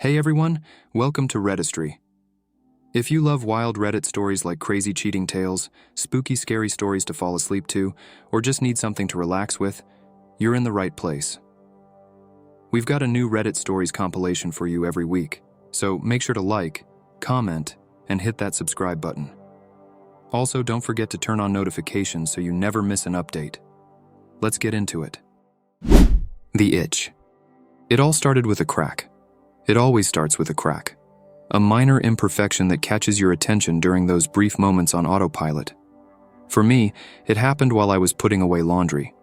Hey everyone, welcome to Reddistry. If you love wild Reddit stories like crazy cheating tales, spooky scary stories to fall asleep to, or just need something to relax with, you're in the right place. We've got a new Reddit stories compilation for you every week, so make sure to like, comment, and hit that subscribe button. Also, don't forget to turn on notifications so you never miss an update. Let's get into it. The itch. It all started with a crack. It always starts with a crack. A minor imperfection that catches your attention during those brief moments on autopilot. For me, it happened while I was putting away laundry.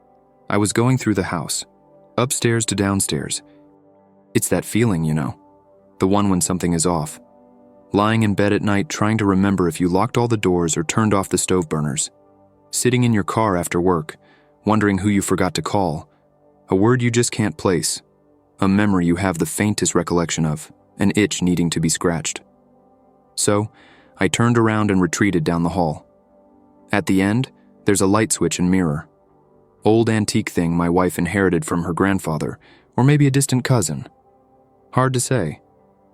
I was going through the house, upstairs to downstairs. It's that feeling, you know, the one when something is off. Lying in bed at night trying to remember if you locked all the doors or turned off the stove burners. Sitting in your car after work, wondering who you forgot to call. A word you just can't place. A memory you have the faintest recollection of, an itch needing to be scratched. So, I turned around and retreated down the hall. At the end, there's a light switch and mirror. Old antique thing my wife inherited from her grandfather, or maybe a distant cousin. Hard to say.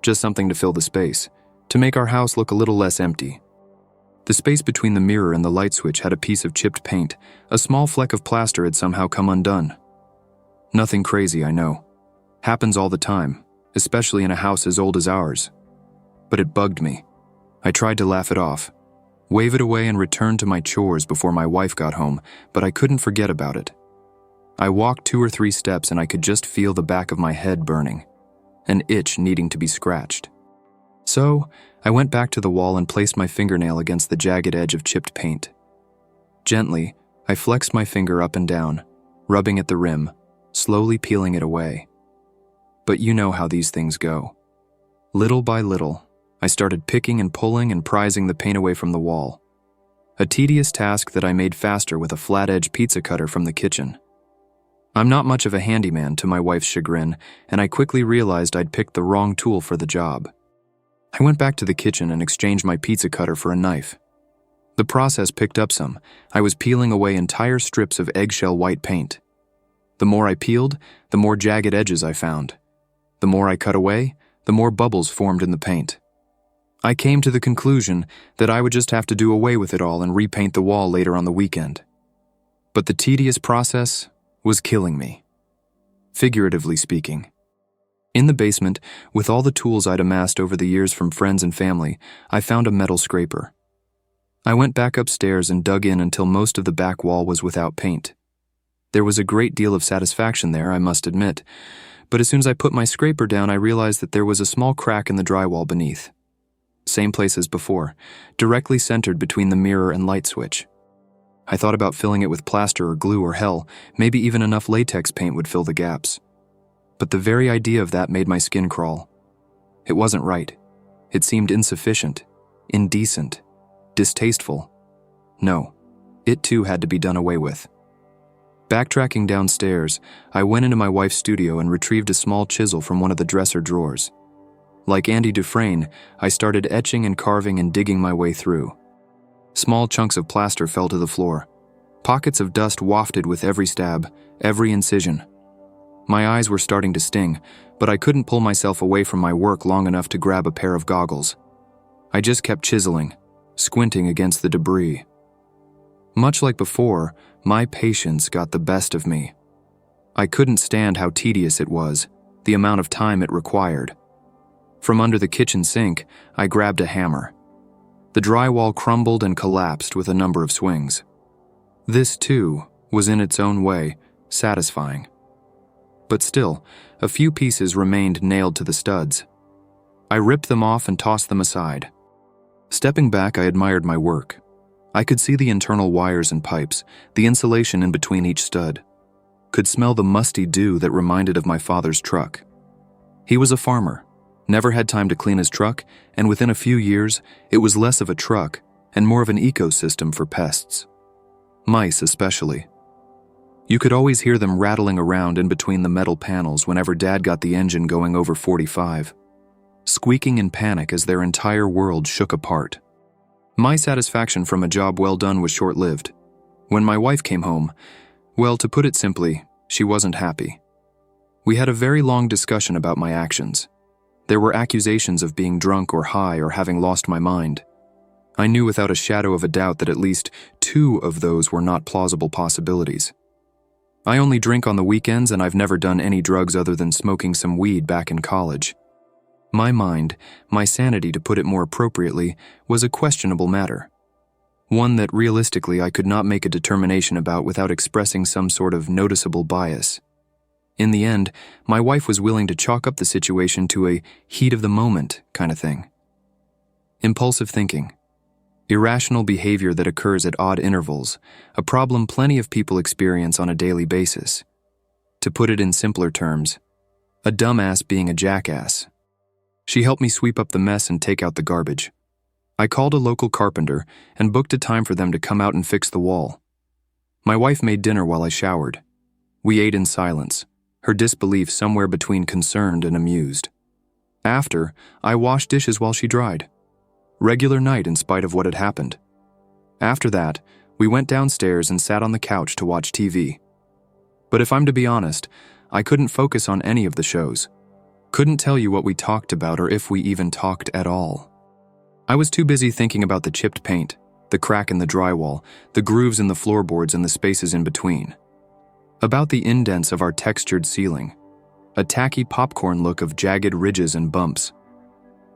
Just something to fill the space, to make our house look a little less empty. The space between the mirror and the light switch had a piece of chipped paint. A small fleck of plaster had somehow come undone. Nothing crazy, I know. Happens all the time, especially in a house as old as ours. But it bugged me. I tried to laugh it off, wave it away and return to my chores before my wife got home, but I couldn't forget about it. I walked 2 or 3 steps and I could just feel the back of my head burning, an itch needing to be scratched. So, I went back to the wall and placed my fingernail against the jagged edge of chipped paint. Gently, I flexed my finger up and down, rubbing at the rim, slowly peeling it away. But you know how these things go. Little by little, I started picking and pulling and prizing the paint away from the wall. A tedious task that I made faster with a flat-edge pizza cutter from the kitchen. I'm not much of a handyman, to my wife's chagrin, and I quickly realized I'd picked the wrong tool for the job. I went back to the kitchen and exchanged my pizza cutter for a knife. The process picked up some. I was peeling away entire strips of eggshell white paint. The more I peeled, the more jagged edges I found. The more I cut away, the more bubbles formed in the paint. I came to the conclusion that I would just have to do away with it all and repaint the wall later on the weekend. But the tedious process was killing me. Figuratively speaking. In the basement, with all the tools I'd amassed over the years from friends and family, I found a metal scraper. I went back upstairs and dug in until most of the back wall was without paint. There was a great deal of satisfaction there, I must admit. But as soon as I put my scraper down, I realized that there was a small crack in the drywall beneath. Same place as before, directly centered between the mirror and light switch. I thought about filling it with plaster or glue or hell, maybe even enough latex paint would fill the gaps. But the very idea of that made my skin crawl. It wasn't right. It seemed insufficient, indecent, distasteful. No, it too had to be done away with. Backtracking downstairs, I went into my wife's studio and retrieved a small chisel from one of the dresser drawers. Like Andy Dufresne, I started etching and carving and digging my way through. Small chunks of plaster fell to the floor. Pockets of dust wafted with every stab, every incision. My eyes were starting to sting, but I couldn't pull myself away from my work long enough to grab a pair of goggles. I just kept chiseling, squinting against the debris. Much like before, my patience got the best of me. I couldn't stand how tedious it was, the amount of time it required. From under the kitchen sink, I grabbed a hammer. The drywall crumbled and collapsed with a number of swings. This, too, was in its own way satisfying. But still, a few pieces remained nailed to the studs. I ripped them off and tossed them aside. Stepping back, I admired my work. I could see the internal wires and pipes, the insulation in between each stud. Could smell the musty dew that reminded of my father's truck. He was a farmer, never had time to clean his truck, and within a few years, it was less of a truck and more of an ecosystem for pests. Mice especially. You could always hear them rattling around in between the metal panels whenever Dad got the engine going over 45, squeaking in panic as their entire world shook apart. My satisfaction from a job well done was short-lived. When my wife came home, well, to put it simply, she wasn't happy. We had a very long discussion about my actions. There were accusations of being drunk or high or having lost my mind. I knew without a shadow of a doubt that at least 2 of those were not plausible possibilities. I only drink on the weekends, and I've never done any drugs other than smoking some weed back in college. My mind, my sanity to put it more appropriately, was a questionable matter. One that realistically I could not make a determination about without expressing some sort of noticeable bias. In the end, my wife was willing to chalk up the situation to a heat of the moment kind of thing. Impulsive thinking. Irrational behavior that occurs at odd intervals, a problem plenty of people experience on a daily basis. To put it in simpler terms, a dumbass being a jackass. She helped me sweep up the mess and take out the garbage. I called a local carpenter and booked a time for them to come out and fix the wall. My wife made dinner while I showered. We ate in silence, her disbelief somewhere between concerned and amused. After, I washed dishes while she dried. Regular night in spite of what had happened. After that, we went downstairs and sat on the couch to watch TV. But if I'm to be honest, I couldn't focus on any of the shows. Couldn't tell you what we talked about or if we even talked at all. I was too busy thinking about the chipped paint, the crack in the drywall, the grooves in the floorboards and the spaces in between. About the indents of our textured ceiling, a tacky popcorn look of jagged ridges and bumps.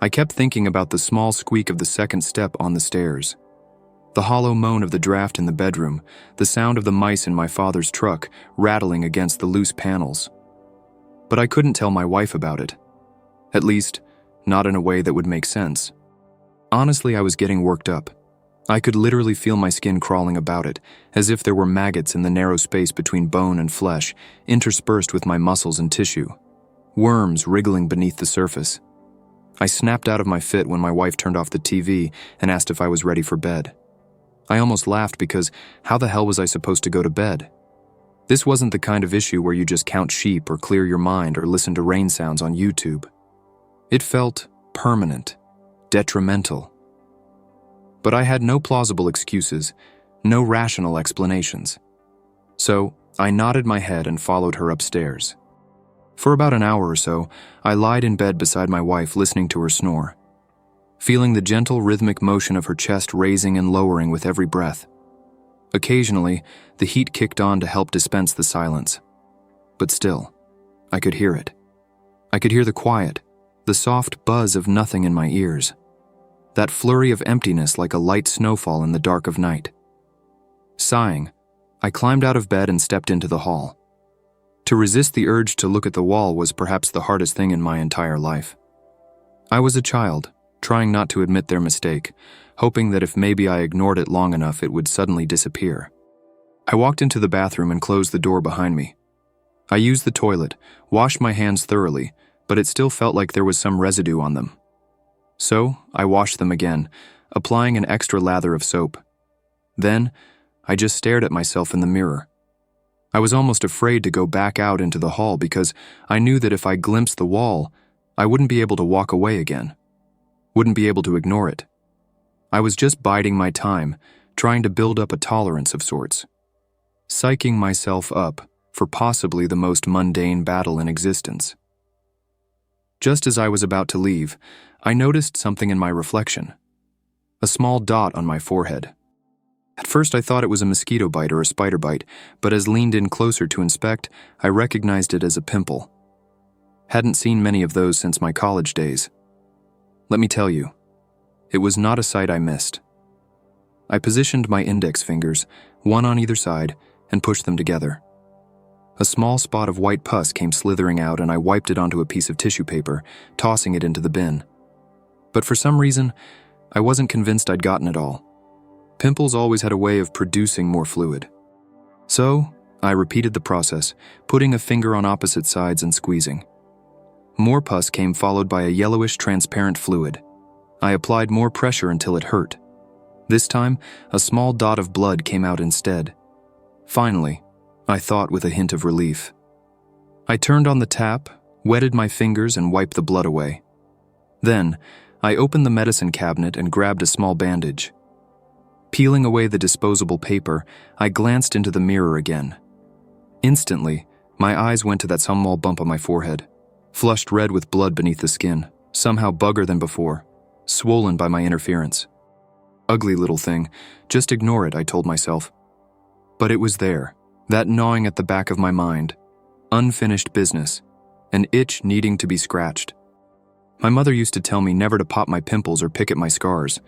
I kept thinking about the small squeak of the second step on the stairs, the hollow moan of the draft in the bedroom, the sound of the mice in my father's truck rattling against the loose panels. But I couldn't tell my wife about it. At least, not in a way that would make sense. Honestly, I was getting worked up. I could literally feel my skin crawling about it, as if there were maggots in the narrow space between bone and flesh, interspersed with my muscles and tissue. Worms wriggling beneath the surface. I snapped out of my fit when my wife turned off the TV and asked if I was ready for bed. I almost laughed because how the hell was I supposed to go to bed? This wasn't the kind of issue where you just count sheep or clear your mind or listen to rain sounds on YouTube. It felt permanent, detrimental. But I had no plausible excuses, no rational explanations. So I nodded my head and followed her upstairs. For about an hour or so, I lied in bed beside my wife listening to her snore, feeling the gentle rhythmic motion of her chest raising and lowering with every breath. Occasionally, the heat kicked on to help dispense the silence. But still, I could hear it. I could hear the quiet, the soft buzz of nothing in my ears. That flurry of emptiness like a light snowfall in the dark of night. Sighing, I climbed out of bed and stepped into the hall. To resist the urge to look at the wall was perhaps the hardest thing in my entire life. I was a child, trying not to admit their mistake, hoping that if maybe I ignored it long enough it would suddenly disappear. I walked into the bathroom and closed the door behind me. I used the toilet, washed my hands thoroughly, but it still felt like there was some residue on them. So, I washed them again, applying an extra lather of soap. Then, I just stared at myself in the mirror. I was almost afraid to go back out into the hall because I knew that if I glimpsed the wall, I wouldn't be able to walk away again. Wouldn't be able to ignore it. I was just biding my time, trying to build up a tolerance of sorts. Psyching myself up for possibly the most mundane battle in existence. Just as I was about to leave, I noticed something in my reflection. A small dot on my forehead. At first I thought it was a mosquito bite or a spider bite, but as leaned in closer to inspect, I recognized it as a pimple. Hadn't seen many of those since my college days. Let me tell you, it was not a sight I missed. I positioned my index fingers, one on either side, and pushed them together. A small spot of white pus came slithering out and I wiped it onto a piece of tissue paper, tossing it into the bin. But for some reason, I wasn't convinced I'd gotten it all. Pimples always had a way of producing more fluid. So, I repeated the process, putting a finger on opposite sides and squeezing. More pus came followed by a yellowish transparent fluid. I applied more pressure until it hurt. This time, a small dot of blood came out instead. Finally, I thought with a hint of relief. I turned on the tap, wetted my fingers and wiped the blood away. Then, I opened the medicine cabinet and grabbed a small bandage. Peeling away the disposable paper, I glanced into the mirror again. Instantly, my eyes went to that small bump on my forehead, flushed red with blood beneath the skin. somehow bugger than before, swollen by my interference. Ugly little thing, just ignore it, I told myself. But it was there, that gnawing at the back of my mind, unfinished business, an itch needing to be scratched. My mother used to tell me never to pop my pimples or pick at my scars.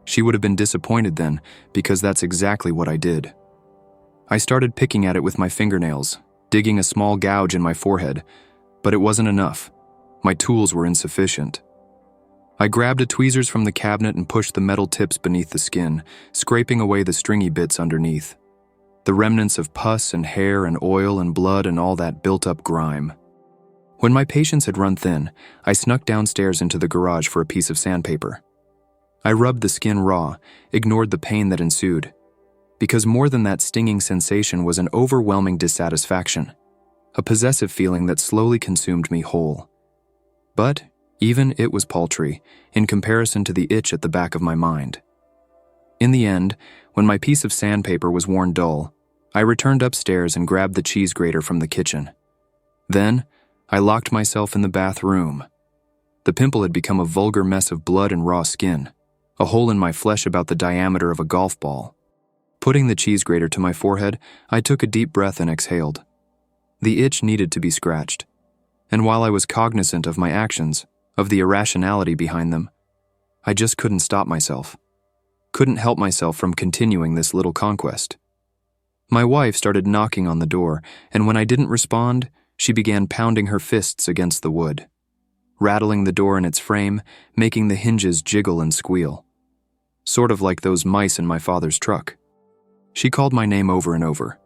She would have been disappointed then, because that's exactly what I did. I started picking at it with my fingernails, digging a small gouge in my forehead, but it wasn't enough. My tools were insufficient. I grabbed a tweezers from the cabinet and pushed the metal tips beneath the skin, scraping away the stringy bits underneath. The remnants of pus and hair and oil and blood and all that built-up grime. When my patience had run thin, I snuck downstairs into the garage for a piece of sandpaper. I rubbed the skin raw, ignored the pain that ensued, because more than that stinging sensation was an overwhelming dissatisfaction, a possessive feeling that slowly consumed me whole. But even it was paltry in comparison to the itch at the back of my mind. In the end, when my piece of sandpaper was worn dull, I returned upstairs and grabbed the cheese grater from the kitchen. Then, I locked myself in the bathroom. The pimple had become a vulgar mess of blood and raw skin, a hole in my flesh about the diameter of a golf ball. Putting the cheese grater to my forehead, I took a deep breath and exhaled. The itch needed to be scratched, and while I was cognizant of my actions, of the irrationality behind them, I just couldn't stop myself. Couldn't help myself from continuing this little conquest. My wife started knocking on the door, and when I didn't respond, she began pounding her fists against the wood, rattling the door in its frame, making the hinges jiggle and squeal. Sort of like those mice in my father's truck. She called my name over and over.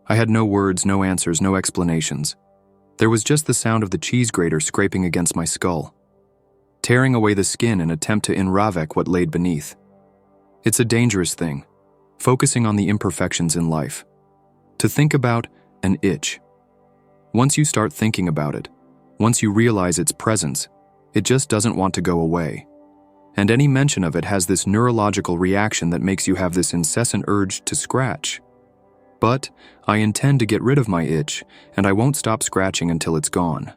I had no words, no answers, no explanations. There was just the sound of the cheese grater scraping against my skull, tearing away the skin in an attempt to enravec what laid beneath. It's a dangerous thing, focusing on the imperfections in life. To think about an itch. Once you start thinking about it, once you realize its presence, it just doesn't want to go away. And any mention of it has this neurological reaction that makes you have this incessant urge to scratch. But I intend to get rid of my itch, and I won't stop scratching until it's gone.